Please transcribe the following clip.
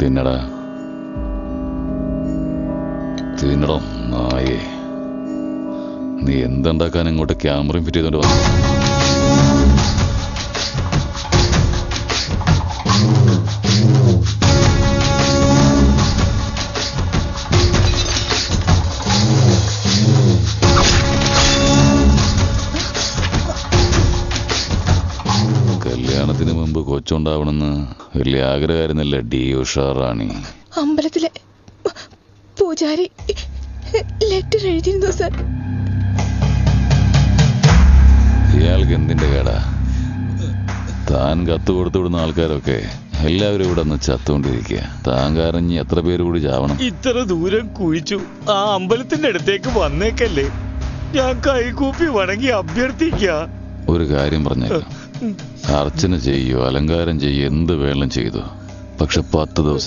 തിന്നടാ തിന്നടോ നായേ. നീ എന്തുണ്ടാക്കാൻ ഇങ്ങോട്ട് ക്യാമറയും ഫിറ്റ് ചെയ്തോണ്ട് വന്നു? കല്യാണത്തിന് മുമ്പ് കൊച്ചുണ്ടാവണമെന്ന് വലിയ ആഗ്രഹമായിരുന്നല്ലേ ഡി ഉഷാറാണി? അമ്പലത്തിലെ പൂജാരി ലെറ്റർ എഴുതിയിരുന്നു സർ. ഇയാൾക്ക് എന്തിന്റെ കേടാ? താൻ കത്ത് കൊടുത്തു വിടുന്ന ആൾക്കാരൊക്കെ എല്ലാവരും ഇവിടെ ഒന്ന് ചത്തുകൊണ്ടിരിക്കുക. താൻ കരഞ്ഞ് എത്ര പേര് കൂടി ചാവണം? ഇത്ര ദൂരം കുഴിച്ചു ആ അമ്പലത്തിന്റെ അടുത്തേക്ക് വന്നേക്കല്ലേ, ഞാൻ കൈകൂപ്പി വണങ്ങി അഭ്യർത്ഥിക്ക. ഒരു കാര്യം പറഞ്ഞേക്കാം, അർച്ചന ചെയ്യോ അലങ്കാരം ചെയ്യോ എന്ത് വേണം ചെയ്തു, പക്ഷെ 10 ദിവസം